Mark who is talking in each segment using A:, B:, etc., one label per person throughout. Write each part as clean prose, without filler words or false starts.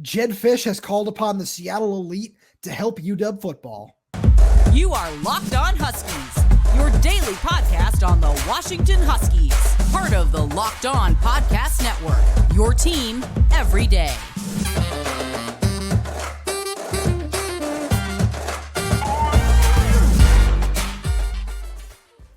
A: Jedd Fisch has called upon the Seattle Elite to help UW football.
B: You are Locked On Huskies, your daily podcast on the Washington Huskies, part of the Locked On Podcast Network, your team every day.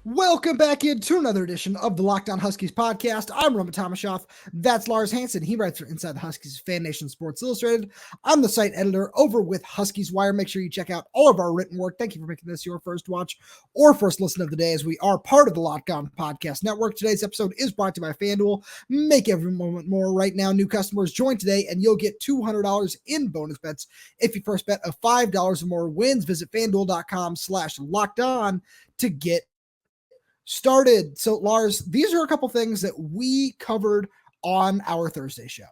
A: Welcome back into another edition of the Locked On Huskies podcast. I'm Roman Tomashoff. That's Lars Hansen. He writes for Inside the Huskies Fan Nation Sports Illustrated. I'm the site editor over with Huskies Wire. Make sure you check out all of our written work. Thank you for making this your first watch or first listen of the day, as we are part of the Locked On Podcast Network. Today's episode is brought to you by FanDuel. Make every moment more. Right now, new customers join today and you'll get $200 in bonus bets if you first bet of $5 or more wins. Visit FanDuel.com/LockedOn to get started. So, Lars, these are a couple things that we covered on our Thursday show,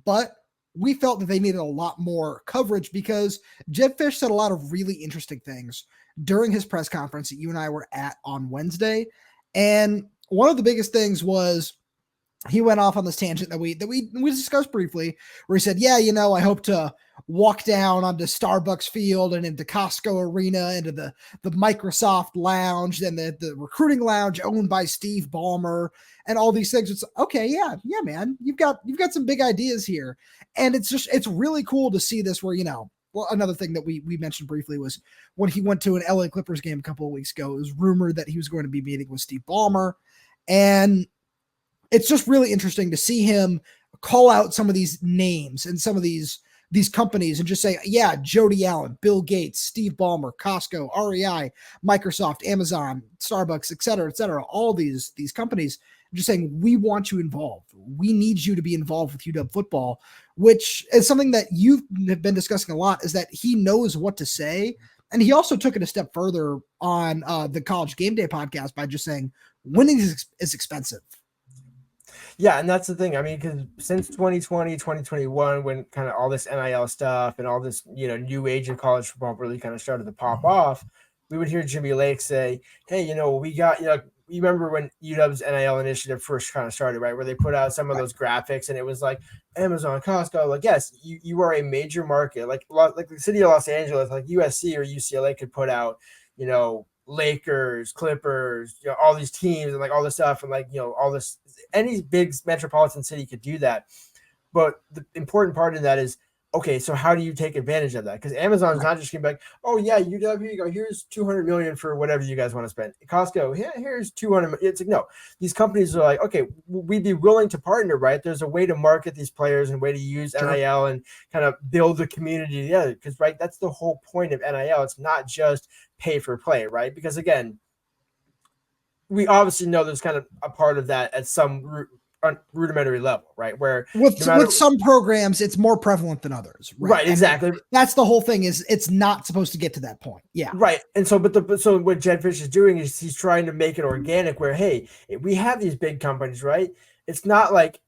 A: but we felt that they needed a lot more coverage because Jedd Fisch said a lot of really interesting things during his press conference that you and I were at on Wednesday. And one of the biggest things was he went off on this tangent that we discussed briefly, where he said, yeah, you know, I hope to walk down onto Starbucks Field and into Costco Arena, into the Microsoft Lounge, then the recruiting lounge owned by Steve Ballmer, and all these things. It's okay, yeah, man, you've got some big ideas here, and it's really cool to see this. Where, you know, well, another thing that we mentioned briefly was when he went to an LA Clippers game a couple of weeks ago. It was rumored that he was going to be meeting with Steve Ballmer, and it's just really interesting to see him call out some of these names and some of these companies and just say, yeah, Jody Allen, Bill Gates, Steve Ballmer, Costco, REI, Microsoft, Amazon, Starbucks, et cetera, all these companies just saying, we want you involved. We need you to be involved with UW football, which is something that you have been discussing a lot, is that he knows what to say. And he also took it a step further on the College Game Day podcast by just saying winning is expensive.
C: Yeah, and that's the thing. I mean, because since 2020, 2021, when kind of all this NIL stuff and all this, you know, new age in college football really kind of started to pop off, we would hear Jimmy Lake say, hey, you know, we got, you know, you remember when UW's NIL initiative first kind of started, right, where they put out some of those graphics and it was like Amazon, Costco, like, yes, you are a major market, like the city of Los Angeles, like USC or UCLA could put out, you know, Lakers, Clippers, you know, all these teams and like all this stuff and like, you know, all this, any big metropolitan city could do that. But the important part of that is, okay, so how do you take advantage of that? Because Amazon's not just going to be like, oh yeah, UW, here you go, here's $200 million for whatever you guys want to spend. Costco, yeah, here's $200 million. It's like, no, these companies are like, okay, we'd be willing to partner, right? There's a way to market these players and way to use NIL and kind of build the community together. Because, right, that's the whole point of NIL. It's not just pay for play, right? Because again, we obviously know there's kind of a part of that at some rudimentary level, right? Where
A: with some programs, it's more prevalent than others,
C: right? Exactly.
A: That's the whole thing. Is it's not supposed to get to that point, yeah,
C: right. And so, so what Jedd Fisch is doing is he's trying to make it organic. Where, hey, we have these big companies, right? It's not like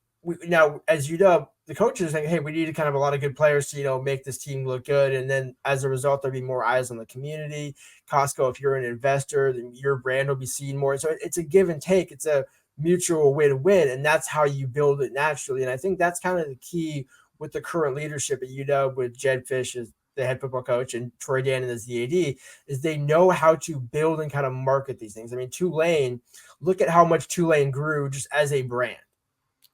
C: now as UW, the coaches are saying, hey, we need to kind of a lot of good players to, you know, make this team look good. And then as a result, there'll be more eyes on the community. Costco, if you're an investor, then your brand will be seen more. So it's a give and take. It's a mutual win-win. And that's how you build it naturally. And I think that's kind of the key with the current leadership at UW with Jedd Fisch as the head football coach and Troy Dannon as the AD, is they know how to build and kind of market these things. I mean, Tulane, look at how much Tulane grew just as a brand.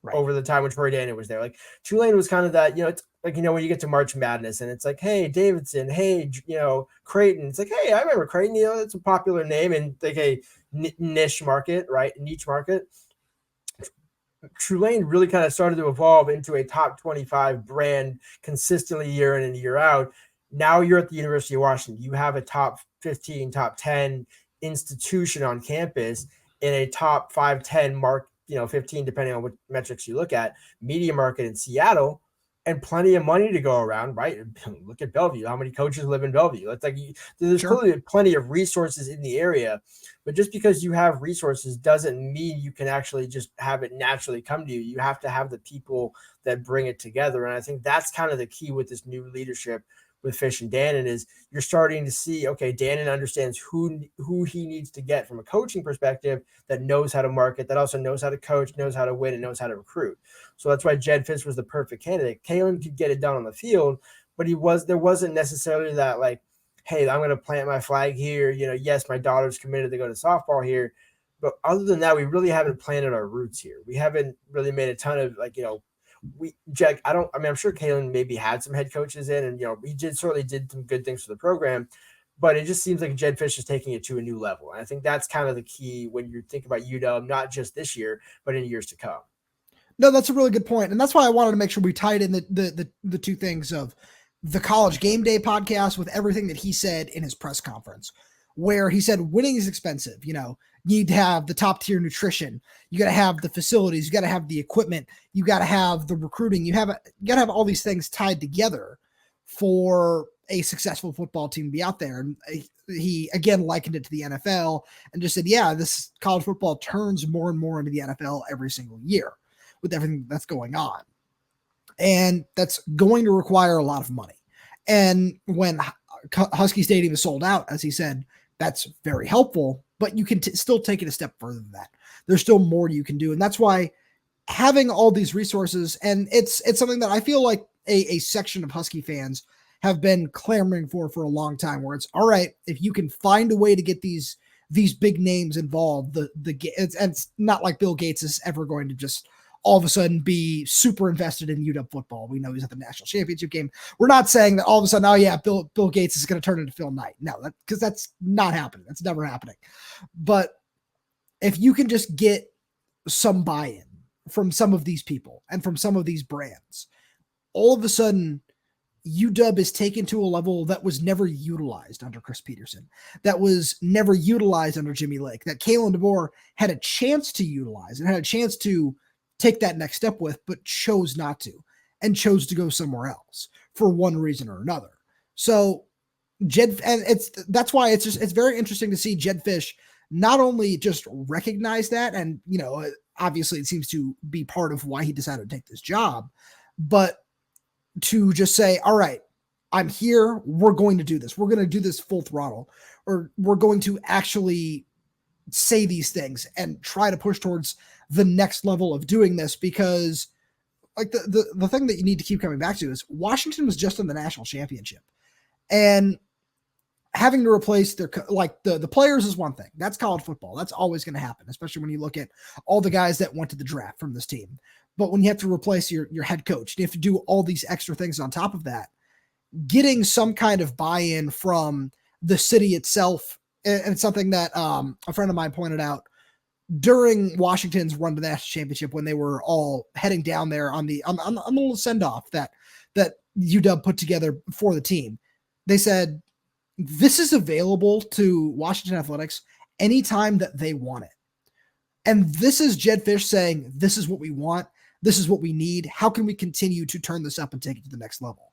C: Right. Over the time when Troy Dannon was there. Like Tulane was kind of that, you know, it's like, you know, when you get to March Madness and it's like, hey, Davidson, hey, you know, Creighton. It's like, hey, I remember Creighton, you know, it's a popular name and like a niche market, right? Niche market. Tulane really kind of started to evolve into a top 25 brand consistently year in and year out. Now you're at the University of Washington. You have a top 15, top 10 institution on campus in a top 5, 10 mark, you know, 15, depending on what metrics you look at, media market in Seattle, and plenty of money to go around, right? Look at Bellevue. How many coaches live in Bellevue? It's like there's clearly plenty of resources in the area, but just because you have resources doesn't mean you can actually just have it naturally come to you. You have to have the people that bring it together. And I think that's kind of the key with this new leadership with Fisch and Dannon is you're starting to see, okay, Dannon understands who he needs to get from a coaching perspective that knows how to market, that also knows how to coach, knows how to win, and knows how to recruit. So that's why Jedd Fisch was the perfect candidate. Kalen could get it done on the field, but there wasn't necessarily that like, hey, I'm going to plant my flag here. Yes, my daughter's committed to go to softball here. But other than that, we really haven't planted our roots here. We haven't really made a ton of I'm sure Kalen maybe had some head coaches in, and he certainly did some good things for the program, but it just seems like Jedd Fisch is taking it to a new level. And I think that's kind of the key when you think about UW, not just this year, but in years to come.
A: No, that's a really good point. And that's why I wanted to make sure we tied in the two things of the College Game Day podcast with everything that he said in his press conference, where he said winning is expensive. You need to have the top tier nutrition. You got to have the facilities. You got to have the equipment. You got to have the recruiting. You got to have all these things tied together for a successful football team to be out there. And he again likened it to the NFL and just said, yeah, this college football turns more and more into the NFL every single year with everything that's going on. And that's going to require a lot of money. And when Husky Stadium is sold out, as he said, that's very helpful, but you can still take it a step further than that. There's still more you can do. And that's why having all these resources, and it's something that I feel like a section of Husky fans have been clamoring for a long time, where it's all right, if you can find a way to get these big names involved, it's not like Bill Gates is ever going to just all of a sudden be super invested in UW football. We know he's at the national championship game. We're not saying that all of a sudden, oh yeah, Bill Gates is going to turn into Phil Knight. No, because that's not happening. That's never happening. But if you can just get some buy-in from some of these people and from some of these brands, all of a sudden UW is taken to a level that was never utilized under Chris Peterson, that was never utilized under Jimmy Lake, that Kalen DeBoer had a chance to utilize and had a chance to take that next step with, but chose not to, and chose to go somewhere else for one reason or another. So that's why it's very interesting to see Jedd Fisch not only just recognize that, and obviously it seems to be part of why he decided to take this job, but to just say, all right, I'm here, we're going to do this. We're going to do this full throttle, or we're going to actually say these things and try to push towards the next level of doing this, because like the thing that you need to keep coming back to is Washington was just in the national championship, and having to replace the players is one thing. That's college football. That's always going to happen, especially when you look at all the guys that went to the draft from this team. But when you have to replace your head coach, you have to do all these extra things on top of that. Getting some kind of buy-in from the city itself, and it's something that a friend of mine pointed out during Washington's run to the national championship, when they were all heading down there on the little send-off that UW put together for the team. They said, this is available to Washington Athletics anytime that they want it. And this is Jedd Fisch saying, this is what we want. This is what we need. How can we continue to turn this up and take it to the next level?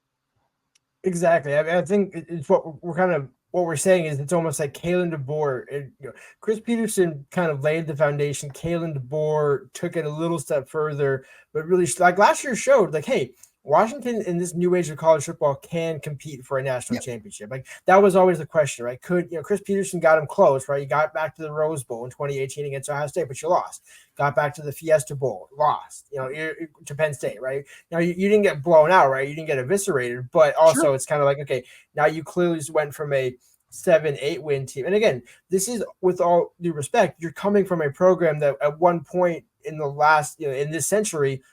C: Exactly. I think it's what we're saying is it's almost like Kalen DeBoer. Chris Peterson kind of laid the foundation. Kalen DeBoer took it a little step further, but really, like last year showed, like, hey, Washington in this new age of college football can compete for a national championship. Like that was always the question, right? Chris Peterson got him close, right? You got back to the Rose Bowl in 2018 against Ohio State, but you lost. Got back to the Fiesta Bowl, lost, to Penn State, right? Now you didn't get blown out, right? You didn't get eviscerated, but also It's kind of like, okay, now you clearly just went from a 7-8 win team. And again, this is, with all due respect, you're coming from a program that at one point in the last, in this century,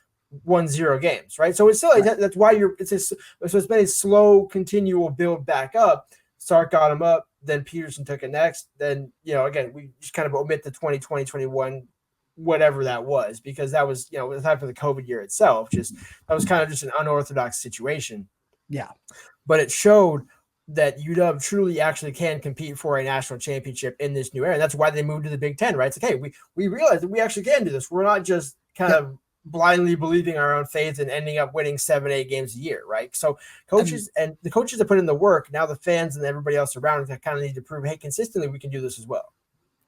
C: won 0 games, right? So it's still that's why it's been a slow, continual build back up. Sark got him up, then Peterson took it next. Then again, we just kind of omit the 2020, 21, whatever that was, because that was aside from the COVID year itself, that was kind of just an unorthodox situation.
A: Yeah,
C: but it showed that UW truly actually can compete for a national championship in this new era. And that's why they moved to the Big Ten, right? It's like, hey, we realize that we actually can do this. We're not just kind of blindly believing our own faith and ending up winning 7-8 games a year, right? So coaches and the coaches that put in the work, now the fans and everybody else around that kind of need to prove, hey, consistently we can do this as well.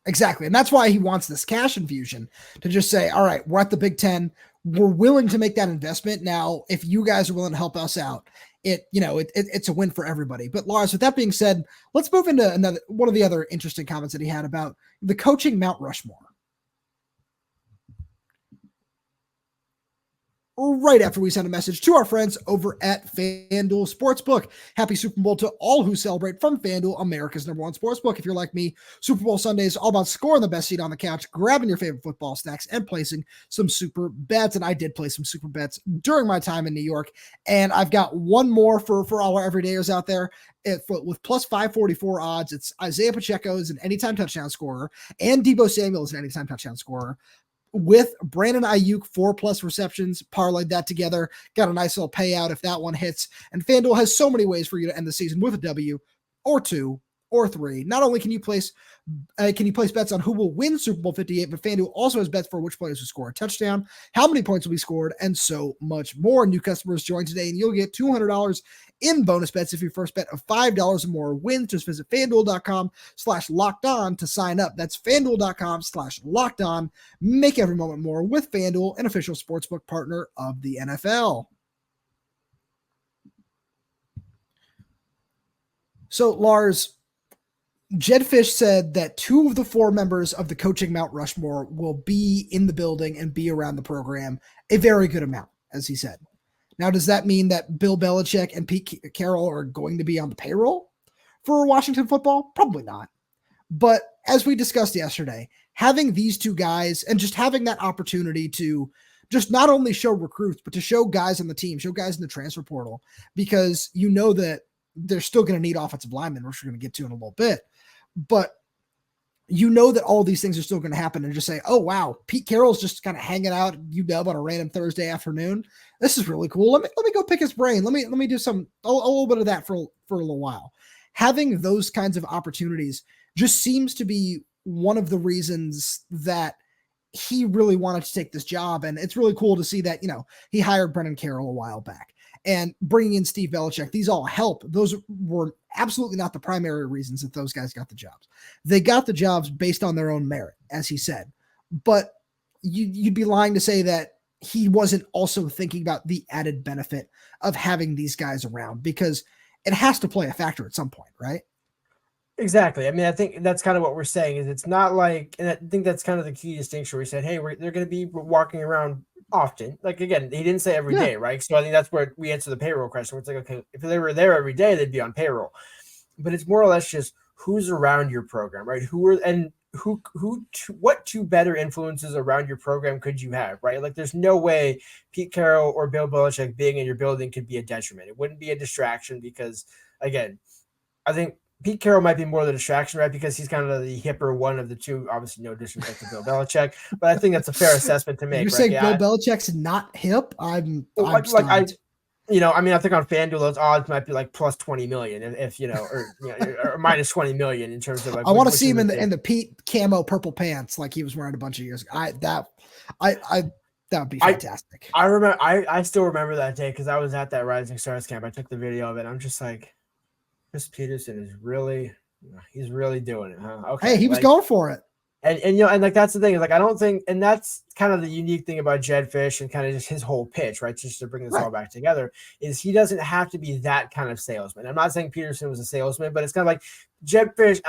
A: Exactly. And that's why he wants this cash infusion to just say, all right, we're at the Big Ten. We're willing to make that investment. Now, if you guys are willing to help us out it's a win for everybody. But Lars, with that being said, let's move into one of the other interesting comments that he had about the coaching Mount Rushmore. Right after we send a message to our friends over at FanDuel Sportsbook. Happy Super Bowl to all who celebrate from FanDuel, America's #1 sportsbook. If you're like me, Super Bowl Sunday is all about scoring the best seat on the couch, grabbing your favorite football snacks, and placing some super bets. And I did play some super bets during my time in New York. And I've got one more for all our everydayers out there. With plus 544 odds, it's Isaiah Pacheco is an anytime touchdown scorer, and Deebo Samuel is an anytime touchdown scorer, with Brandon Ayuk 4+ receptions, parlayed that together, got a nice little payout if that one hits. And FanDuel has so many ways for you to end the season with a W or 2 or 3. Not only can you place bets on who will win Super Bowl 58, but FanDuel also has bets for which players will score a touchdown, how many points will be scored, and so much more. New customers join today, and you'll get $200 in bonus bets if your first bet of $5 or more wins. Just visit FanDuel.com/lockedon to sign up. That's FanDuel.com/lockedon. Make every moment more with FanDuel, an official sportsbook partner of the NFL. So, Lars, Jedd Fisch said that 2 of the 4 members of the coaching Mount Rushmore will be in the building and be around the program a very good amount, as he said. Now, does that mean that Bill Belichick and Pete Carroll are going to be on the payroll for Washington football? Probably not. But as we discussed yesterday, having these 2 guys and just having that opportunity to just not only show recruits, but to show guys on the team, show guys in the transfer portal, because you know that they're still going to need offensive linemen, which we're going to get to in a little bit. But you know that all these things are still going to happen, and just say, oh, wow, Pete Carroll's just kind of hanging out at UW on a random Thursday afternoon. This is really cool. Let me go pick his brain. Let me do a little bit of that for a little while. Having those kinds of opportunities just seems to be one of the reasons that he really wanted to take this job. And it's really cool to see that, he hired Brennan Carroll a while back. And bringing in Steve Belichick, these all help. Those were absolutely not the primary reasons that those guys got the jobs. They got the jobs based on their own merit, as he said. But you'd be lying to say that he wasn't also thinking about the added benefit of having these guys around, because it has to play a factor at some point, right?
C: Exactly. I mean, I think that's kind of what we're saying, is it's not like, and I think that's kind of the key distinction where we said, hey, they're going to be walking around often. Like, again, he didn't say every day, right? So I think that's where we answer the payroll question. It's like, okay, if they were there every day, they'd be on payroll. But it's more or less just who's around your program, right? What 2 better influences around your program could you have, right? Like, there's no way Pete Carroll or Bill Belichick being in your building could be a detriment. It wouldn't be a distraction, because, again, I think Pete Carroll might be more the distraction, right? Because he's kind of the hipper one of the 2. Obviously, no disrespect to Bill Belichick, but I think that's a fair assessment to make.
A: You're saying Bill Belichick's not hip? I think on
C: FanDuel those odds might be like plus 20 million, or minus 20 million in terms of. Like,
A: I want to see him in the Pete camo purple pants like he was wearing a bunch of years ago. That would be fantastic.
C: I remember. I still remember that day because I was at that Rising Stars camp. I took the video of it. I'm just like, Chris Peterson is he's really doing it, huh? Okay.
A: Hey, he was going for it.
C: And like, that's the thing, is like, I don't think, and that's kind of the unique thing about Jedd Fisch and kind of just his whole pitch, right? Just to bring this all back together, is he doesn't have to be that kind of salesman. I'm not saying Peterson was a salesman, but it's kind of like Jedd Fisch.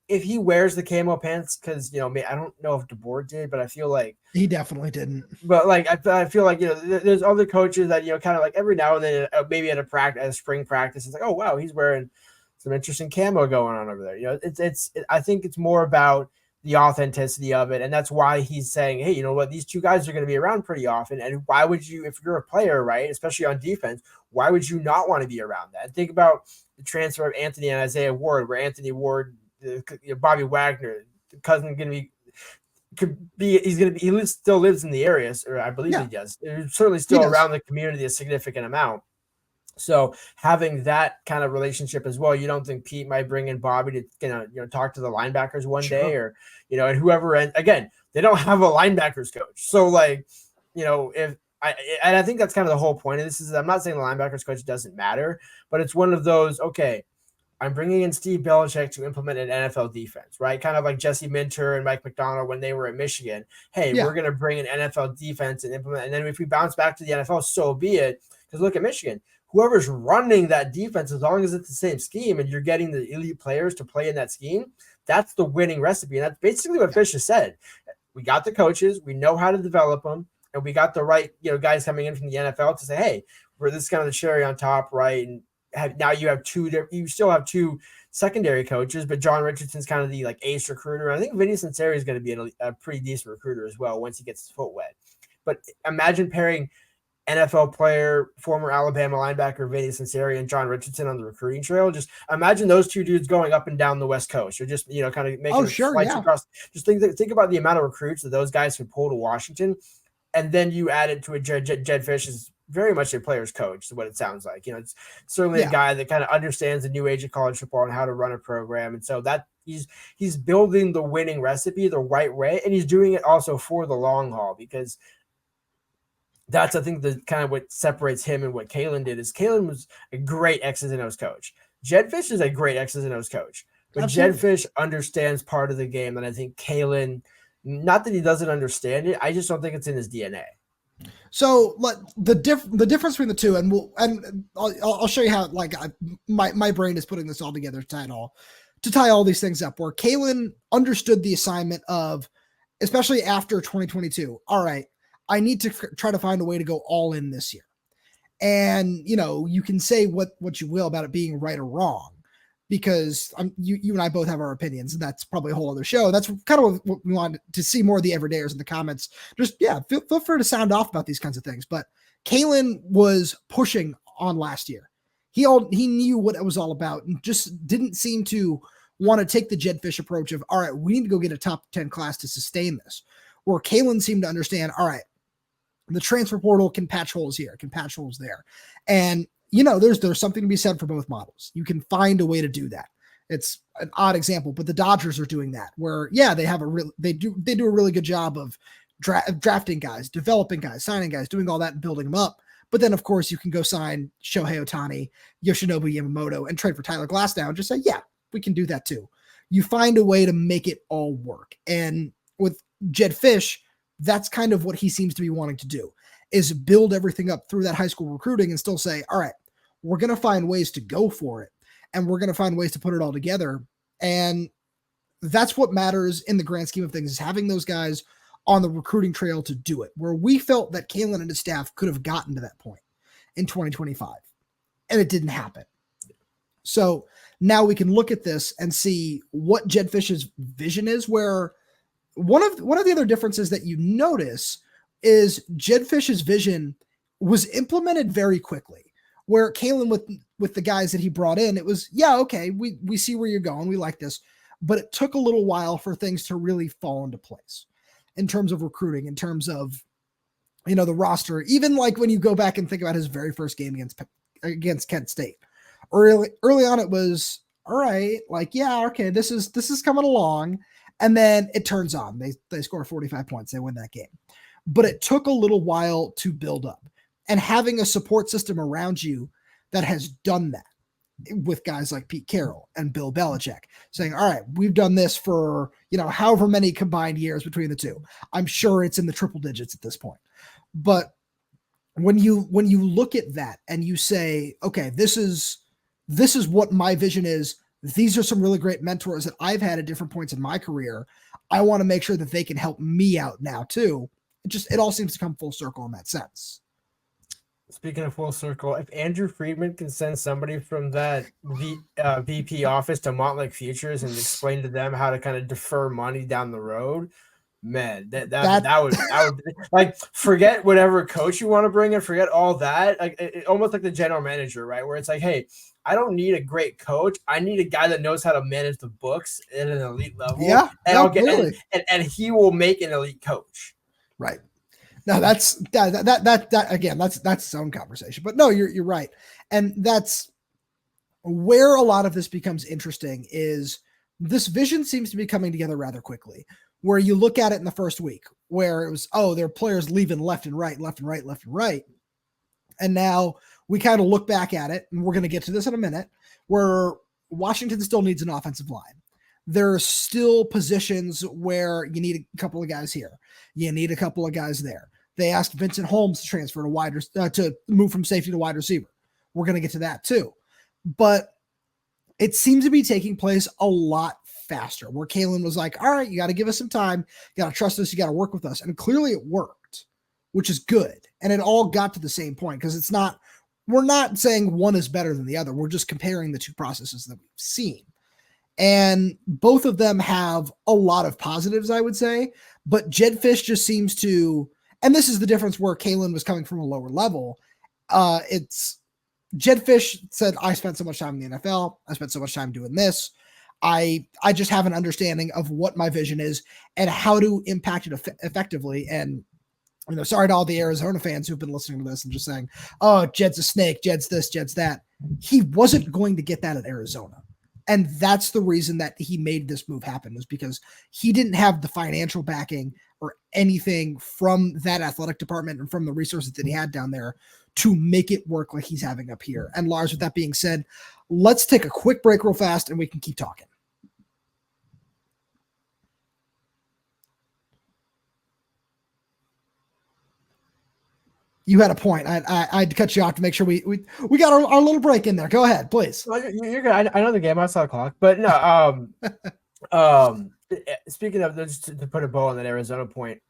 C: If he wears the camo pants, because, I don't know if DeBoer did, but I feel like
A: he definitely didn't.
C: But like, I feel like, there's other coaches that, kind of like every now and then, maybe at a spring practice, it's like, oh, wow, he's wearing some interesting camo going on over there. I think it's more about the authenticity of it. And that's why he's saying, hey, you know what, these 2 guys are going to be around pretty often. And why would you, if you're a player, right, especially on defense, why would you not want to be around that? Think about the transfer of Anthony and Isaiah Ward, where Anthony Ward, Bobby Wagner, the cousin, he still lives in the area, or I believe he does. He's certainly still around the community a significant amount. So having that kind of relationship as well, you don't think Pete might bring in Bobby to talk to the linebackers one day, or and whoever. And again, they don't have a linebackers coach, so like, I think that's kind of the whole point of this. Is I'm not saying the linebackers coach doesn't matter, but it's one of those. Okay, I'm bringing in Steve Belichick to implement an NFL defense, right? Kind of like Jesse Minter and Mike McDonald when they were at Michigan. Hey, we're going to bring an NFL defense and implement. And then if we bounce back to the NFL, so be it. Because look at Michigan. whoever's running that defense, as long as it's the same scheme and you're getting the elite players to play in that scheme, that's the winning recipe. And that's basically what Fisch has said. We got the coaches, we know how to develop them, and we got the right, guys coming in from the NFL to say, hey, this is kind of the cherry on top, right? And you still have two secondary coaches, but John Richardson's kind of the ace recruiter. I think Vinny Sunseri is going to be a pretty decent recruiter as well once he gets his foot wet. But imagine pairing NFL player, former Alabama linebacker Vinny Sunseri and John Richardson on the recruiting trail. Just imagine those two dudes going up and down the West Coast, or just kind of making flights across. Just think about the amount of recruits that those guys can pull to Washington, and then you add it to a Jedd Fisch is very much a player's coach, is what it sounds like. It's certainly a guy that kind of understands the new age of college football and how to run a program, and so that he's building the winning recipe the right way, and he's doing it also for the long haul, because that's, I think, the kind of what separates him and what Kalen did. Is Kalen was a great X's and O's coach. Jedd Fisch is a great X's and O's coach, but Jedd Fisch understands part of the game that I think Kalen, not that he doesn't understand it, I just don't think it's in his DNA.
A: So the difference between the two, and I'll show you how my brain is putting this all together to tie all these things up. Where Kalen understood the assignment of, especially after 2022. All right, I need to try to find a way to go all in this year. And, you can say what you will about it being right or wrong, because you and I both have our opinions, and that's probably a whole other show. That's kind of what we want to see more of the everydayers in the comments. Just, feel free to sound off about these kinds of things. But Kalen was pushing on last year. He knew what it was all about, and just didn't seem to want to take the Jedd Fisch approach of, all right, we need to go get a top 10 class to sustain this. Where Kalen seemed to understand, all right, the transfer portal can patch holes here, can patch holes there. And, there's something to be said for both models. You can find a way to do that. It's an odd example, but the Dodgers are doing that, where, they do a really good job of drafting guys, developing guys, signing guys, doing all that and building them up. But then, of course, you can go sign Shohei Ohtani, Yoshinobu Yamamoto, and trade for Tyler Glasnow and just say, yeah, we can do that too. You find a way to make it all work. And with Jedd Fisch, that's kind of what he seems to be wanting to do, is build everything up through that high school recruiting and still say, all right, we're going to find ways to go for it, and we're going to find ways to put it all together. And that's what matters in the grand scheme of things, is having those guys on the recruiting trail to do it, where we felt that Kalen and his staff could have gotten to that point in 2025, and it didn't happen. So now we can look at this and see what Jedd Fisch's vision is, where one of the other differences that you notice is Jedd Fisch's vision was implemented very quickly, where Kalen with the guys that he brought in, it was, okay, we see where you're going. We like this, but it took a little while for things to really fall into place in terms of recruiting, in terms of, the roster, even when you go back and think about his very first game against Kent State. Early on, it was, all right, okay, this is coming along. And then it turns on. They score 45 points. They win that game. But it took a little while to build up. And having a support system around you that has done that, with guys like Pete Carroll and Bill Belichick, saying, all right, we've done this for, however many combined years between the two. I'm sure it's in the triple digits at this point. But when you look at that and you say, okay, this is what my vision is. These are some really great mentors that I've had at different points in my career. I want to make sure that they can help me out now too. It all seems to come full circle in that sense.
C: Speaking of full circle, if Andrew Friedman can send somebody from that VP office to Montlake Futures and explain to them how to kind of defer money down the road, man, that would forget whatever coach you want to bring in, forget all that. Almost like the general manager, right? Where it's like, hey, I don't need a great coach. I need a guy that knows how to manage the books at an elite level.
A: Yeah,
C: and and he will make an elite coach.
A: Right. No, that's that again, that's its own conversation. But no, you're right. And that's where a lot of this becomes interesting, is this vision seems to be coming together rather quickly, where you look at it in the first week where it was, there are players leaving left and right. And now we kind of look back at it, and we're going to get to this in a minute, where Washington still needs an offensive line. There are still positions where you need a couple of guys here. You need a couple of guys there. They asked Vincent Holmes to transfer to to move from safety to wide receiver. We're going to get to that too. But it seems to be taking place a lot faster, where Kalen was like, all right, you got to give us some time. You got to trust us. You got to work with us. And clearly it worked, which is good. And it all got to the same point, because we're not saying one is better than the other. We're just comparing the two processes that we've seen. And both of them have a lot of positives, I would say. But Jedd Fisch just seems to, and this is the difference where Kalen was coming from a lower level. It's Jedd Fisch said, I spent so much time in the NFL. I spent so much time doing this. I just have an understanding of what my vision is and how to impact it effectively. And, sorry to all the Arizona fans who've been listening to this and just saying, oh, Jedd's a snake, Jedd's this, Jedd's that. He wasn't going to get that at Arizona. And that's the reason that he made this move happen, was because he didn't have the financial backing or anything from that athletic department and from the resources that he had down there to make it work like he's having up here. And Lars, with that being said, let's take a quick break real fast and we can keep talking. You had a point. I had to cut you off to make sure we got our little break in there. Go ahead, please.
C: Well, you're good. I know the game. I saw the clock, but no. Speaking of, just to put a bow on that Arizona point,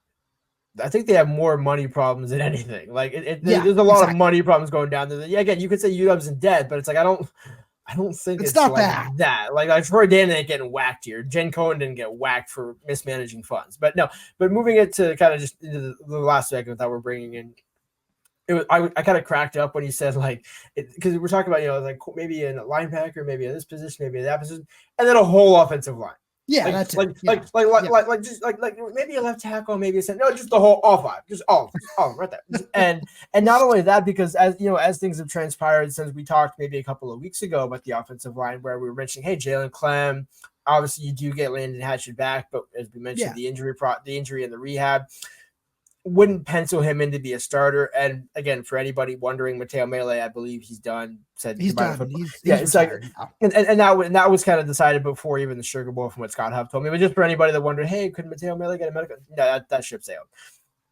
C: I think they have more money problems than anything. Like there's a lot of money problems going down there. Yeah, again, you could say UW's in debt, but it's like I don't think it's not like that. Like Troy Dana ain't getting whacked here. Jen Cohen didn't get whacked for mismanaging funds. But no. But moving it to kind of just the last segment that we're bringing in. I kind of cracked up when he said, like, because we're talking about, like maybe in a linebacker, maybe in this position, maybe in that position, and then a whole offensive line.
A: Yeah,
C: like,
A: that's
C: like,
A: it. Yeah.
C: Like just like maybe a left tackle, maybe a center. No, just the whole all five, just all right there. And not only that, because as things have transpired since we talked maybe a couple of weeks ago about the offensive line, where we were mentioning, hey, Jalen Clem, obviously you do get Landon Hatchett back, but as we mentioned, the injury and the rehab wouldn't pencil him in to be a starter. And again, for anybody wondering, Mateo Mele, I believe he's done. Said
A: he's done.
C: It's like, and that was kind of decided before even the Sugar Bowl, from what Scott Huff told me. But just for anybody that wondered, hey, could Mateo Mele get a medical? No, that ship sailed.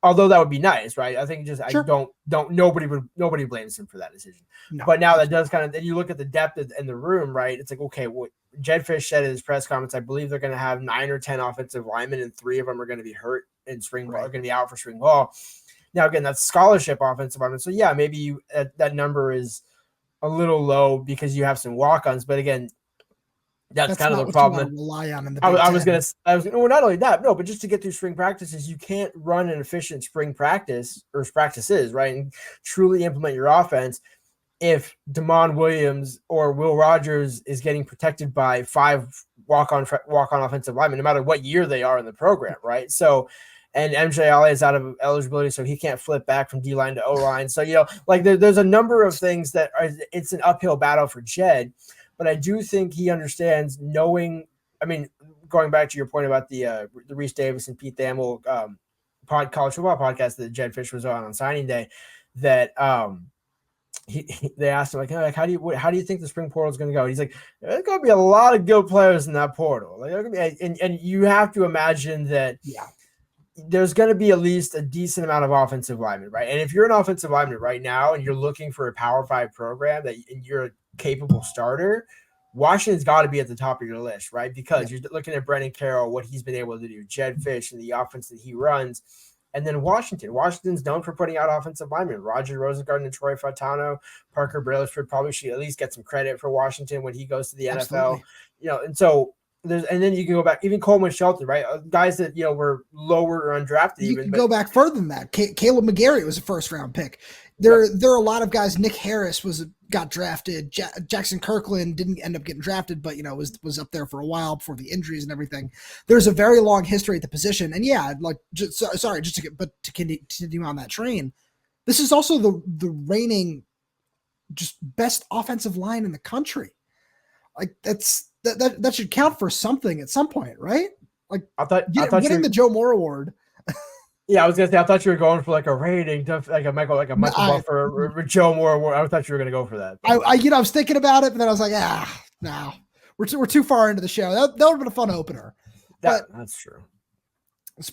C: Although that would be nice, right? I think just sure. Nobody blames him for that decision. No. But now that does kind of, then you look at the depth in the room, right? It's like, okay, what Jedd Fisch said in his press comments, I believe they're going to have 9 or 10 offensive linemen, and 3 of them are going to be hurt in spring ball, are going to be out for spring ball. Now, again, that's scholarship offensive linemen. So yeah, maybe that number is a little low because you have some walk-ons, but again, that's kind of the problem.
A: Rely on in the
C: I was well, not only that, no, but just to get through spring practices, you can't run an efficient spring practice or practices, right, and truly implement your offense if Damon Williams or Will Rogers is getting protected by 5 walk-on offensive linemen, no matter what year they are in the program, right? So, and MJ Ali is out of eligibility, so he can't flip back from D-line to O-line. So, like there's a number of things that it's an uphill battle for Jedd. But I do think he understands, knowing, I mean, going back to your point about the Reese Davis and Pete Thamel college football podcast that Jedd Fisch was on signing day, that they asked him, like, how do you think the spring portal is going to go? And he's like, there's going to be a lot of good players in that portal. Like, and you have to imagine that there's going to be at least a decent amount of offensive linemen, right? And if you're an offensive lineman right now and you're looking for a Power 5 program and you're a capable starter, Washington's got to be at the top of your list, right? Because you're looking at Brendan Carroll, what he's been able to do, Jedd Fisch, and the offense that he runs. And then Washington's known for putting out offensive linemen. Roger Rosengarten and Troy Fautano, Parker Brailsford probably should at least get some credit for Washington when he goes to the NFL. And so and then you can go back, even Coleman Shelton, right? Guys that were lower or undrafted.
A: You can go back further than that. Caleb McGarry was a first-round pick. There are a lot of guys. Nick Harris got drafted. Jackson Kirkland didn't end up getting drafted, but was up there for a while before the injuries and everything. There's a very long history at the position, and to continue on that train, this is also the reigning just best offensive line in the country. Like that should count for something at some point, right? Like I thought winning the Joe Moore Award.
C: Yeah, I was gonna say I thought you were going for like a rating, like a Michael Buffer or Joe Moore Award. I thought you were gonna go for that.
A: I was thinking about it, but then I was like, no, we're too far into the show. That would have been a fun opener.
C: That's true.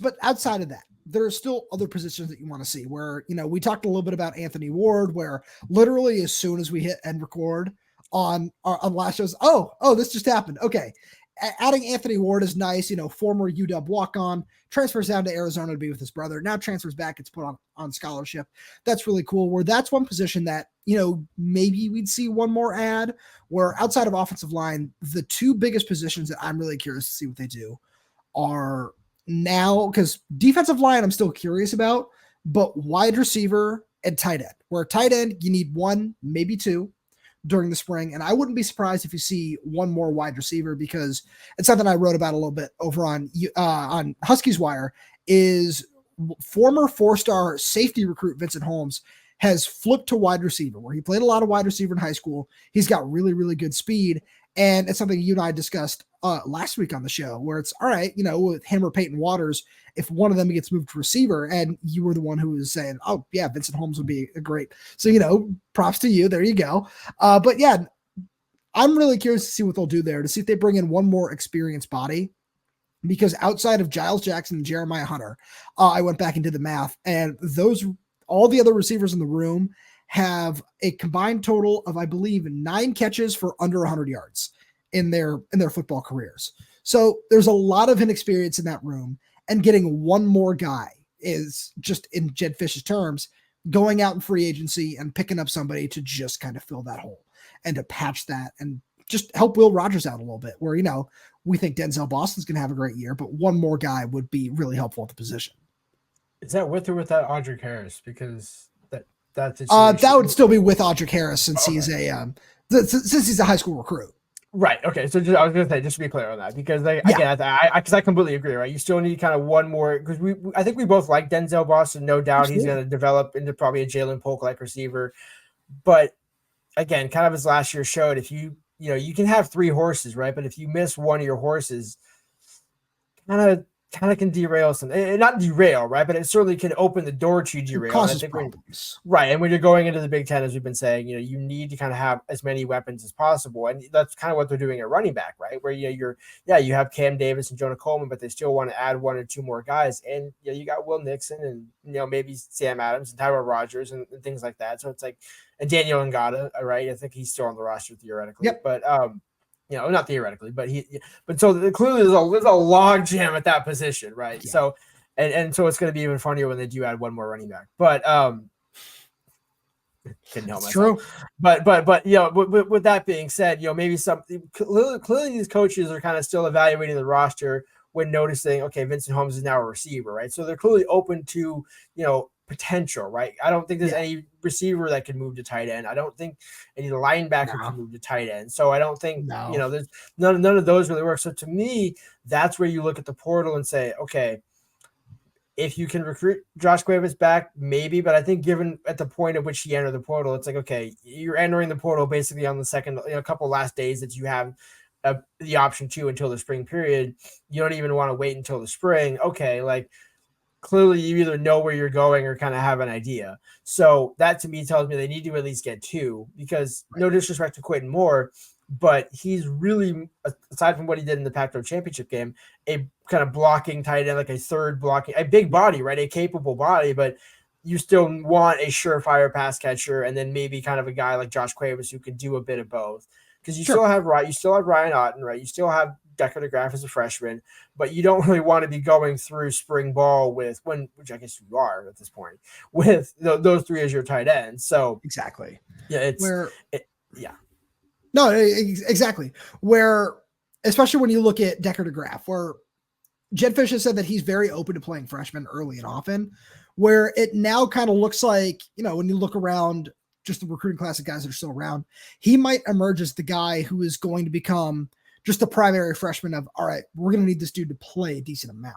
A: But outside of that, there are still other positions that you want to see where, we talked a little bit about Anthony Ward, where literally as soon as we hit end record on last shows, this just happened. Okay. Adding Anthony Ward is nice, former UW walk-on, transfers down to Arizona to be with his brother, now transfers back, gets put on scholarship. That's really cool, where that's one position that, maybe we'd see one more ad, where outside of offensive line, the two biggest positions that I'm really curious to see what they do are now, because defensive line I'm still curious about, but wide receiver and tight end, where tight end, you need one, maybe two during the spring. And I wouldn't be surprised if you see one more wide receiver, because it's something I wrote about a little bit over on Huskies Wire. Is former 4-star safety recruit Vincent Holmes has flipped to wide receiver, where he played a lot of wide receiver in high school. He's got really, really good speed. And it's something you and I discussed last week on the show, where it's all right, with him or Peyton Waters, if one of them gets moved to receiver, and you were the one who was saying, oh yeah, Vincent Holmes would be a great. So, props to you. There you go. But yeah, I'm really curious to see what they'll do there, to see if they bring in one more experienced body, because outside of Giles Jackson and Jeremiah Hunter, I went back and did the math, and all the other receivers in the room have a combined total of, I believe, 9 catches for under 100 yards in their football careers. So there's a lot of inexperience in that room, and getting one more guy is, just in Jedd Fisch's terms, going out in free agency and picking up somebody to just kind of fill that hole and to patch that and just help Will Rogers out a little bit, where, we think Denzel Boston's going to have a great year, but one more guy would be really helpful at the position.
C: Is that with or without Audric Harris? Because that
A: would still be with Audric Harris, since he's a high school recruit.
C: Right. Okay. So I was going to say, just to be clear on that, because I completely agree. Right. You still need kind of one more, because I think we both like Denzel Boston. No doubt. Absolutely. He's going to develop into probably a Jalen Polk-like receiver. But again, kind of as last year showed, if you can have 3 horses, right? But if you miss one of your horses, kind of can derail some, not derail, right? But it certainly can open the door to derail.
A: Causes problems.
C: Right. And when you're going into the Big Ten, as we've been saying, you need to kind of have as many weapons as possible. And that's kind of what they're doing at running back, right? Where you have Cam Davis and Jonah Coleman, but they still want to add 1 or 2 more guys. And you got Will Nixon and, maybe Sam Adams and Tyrell Rogers and things like that. So it's like, and Daniel Ngata, right? I think he's still on the roster theoretically.
A: Yep.
C: But not theoretically, but so clearly there's a log jam at that position, right? Yeah. So, and so it's going to be even funnier when they do add one more running back. But couldn't help myself.
A: True.
C: But with that being said, maybe clearly these coaches are kind of still evaluating the roster when noticing, okay, Vincent Holmes is now a receiver, right? So they're clearly open to potential, right? I don't think there's any receiver that can move to tight end. I don't think any linebacker can move to tight end. So I don't think there's none of those really work. So to me, that's where you look at the portal and say, okay, if you can recruit Josh Cuevas back, maybe. But I think given at the point at which he entered the portal, it's like, okay, you're entering the portal basically on the second, a couple last days that you have the option to until the spring period. You don't even want to wait until the spring. Okay, like, clearly you either know where you're going or kind of have an idea. So that to me tells me they need to at least get 2, because no disrespect to Quentin Moore, but he's really, aside from what he did in the Pac-12 championship game, a kind of blocking tight end, like a third blocking, a big body, right? A capable body, but you still want a surefire pass catcher, and then maybe kind of a guy like Josh Cuevas who can do a bit of both. Because you still have Ryan Otten, right? You still have Decker DeGraff as a freshman, but you don't really want to be going through spring ball which I guess you are at this point, with those 3 as your tight ends. So
A: exactly.
C: Yeah.
A: No, exactly. Where, especially when you look at Decker DeGraff, where Jedd Fisch has said that he's very open to playing freshmen early and often, where it now kind of looks like, when you look around just the recruiting class of guys that are still around, he might emerge as the guy who is going to become just the primary freshman of, all right, we're going to need this dude to play a decent amount.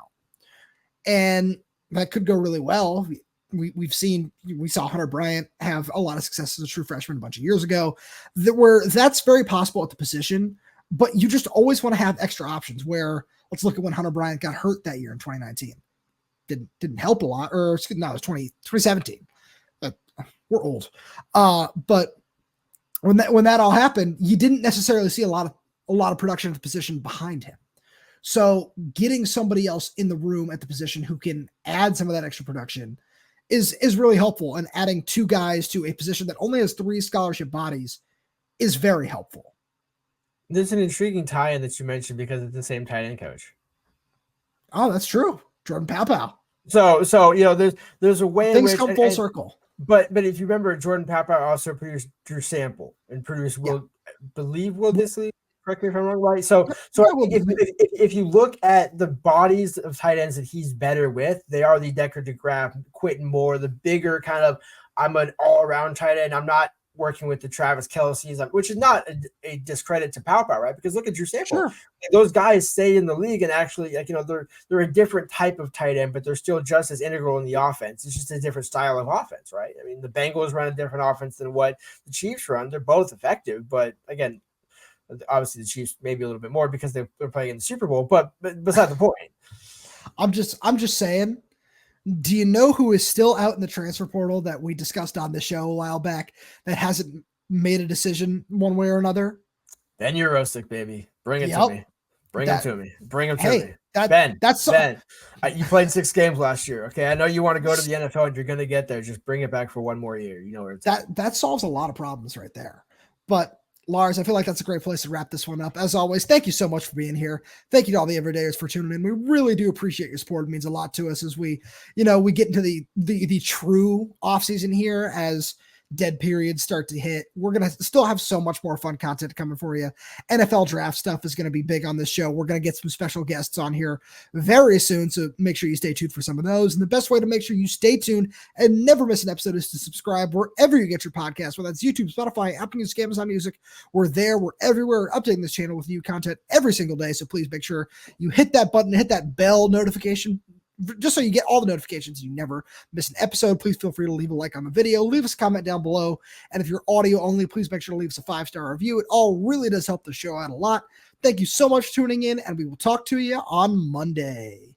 A: And that could go really well. We saw Hunter Bryant have a lot of success as a true freshman a bunch of years ago. That's very possible at the position, but you just always want to have extra options, where let's look at when Hunter Bryant got hurt that year in 2019. Didn't help a lot, or no, it was 2017. We're old. But when that all happened, you didn't necessarily see a lot of production at the position behind him. So getting somebody else in the room at the position who can add some of that extra production is really helpful. And adding 2 guys to a position that only has 3 scholarship bodies is very helpful.
C: There's an intriguing tie-in that you mentioned because it's the same tight end coach.
A: Oh, that's true. Jordan Paopao.
C: So there's a way
A: things
C: in which,
A: come full circle.
C: But if you remember, Jordan Paopao also produced Drew Sample and produced Will Dissly. Correct me if I'm wrong, right? So if you look at the bodies of tight ends that he's better with, they are the Decker DeGraff, Quentin Moore, the bigger kind of, I'm an all-around tight end. I'm not working with the Travis Kelce's, which is not a discredit to Paopao, right? Because look at Drew Sample.
A: Sure.
C: Those guys stay in the league and actually, they're a different type of tight end, but they're still just as integral in the offense. It's just a different style of offense, right? I mean, the Bengals run a different offense than what the Chiefs run. They're both effective, but again, obviously the Chiefs maybe a little bit more because they're playing in the Super Bowl, but beside the point.
A: I'm just saying, do you know who is still out in the transfer portal that we discussed on the show a while back that hasn't made a decision one way or another?
C: Ben Urosic, baby. Bring it to me. Bring him to me. Ben. You played 6 games last year. Okay. I know you want to go to the NFL and you're going to get there. Just bring it back for one more year. You know where it's
A: that solves a lot of problems right there. But Lars, I feel like that's a great place to wrap this one up. As always, thank you so much for being here. Thank you to all the everydayers for tuning in. We really do appreciate your support. It means a lot to us as we get into the true off season here as dead periods start to hit. We're going to still have so much more fun content coming for you. NFL draft stuff is going to be big on this show. We're going to get some special guests on here very soon, so make sure you stay tuned for some of those. And the best way to make sure you stay tuned and never miss an episode is to subscribe wherever you get your podcast, whether that's YouTube, Spotify, Apple Music, Amazon Music. We're there. We're everywhere. We're updating this channel with new content every single day, so please make sure you hit that button, hit that bell notification, just so you get all the notifications, you never miss an episode. Please feel free to leave a like on the video, leave us a comment down below. And if you're audio only, please make sure to leave us a 5-star review. It all really does help the show out a lot. Thank you so much for tuning in, and we will talk to you on Monday.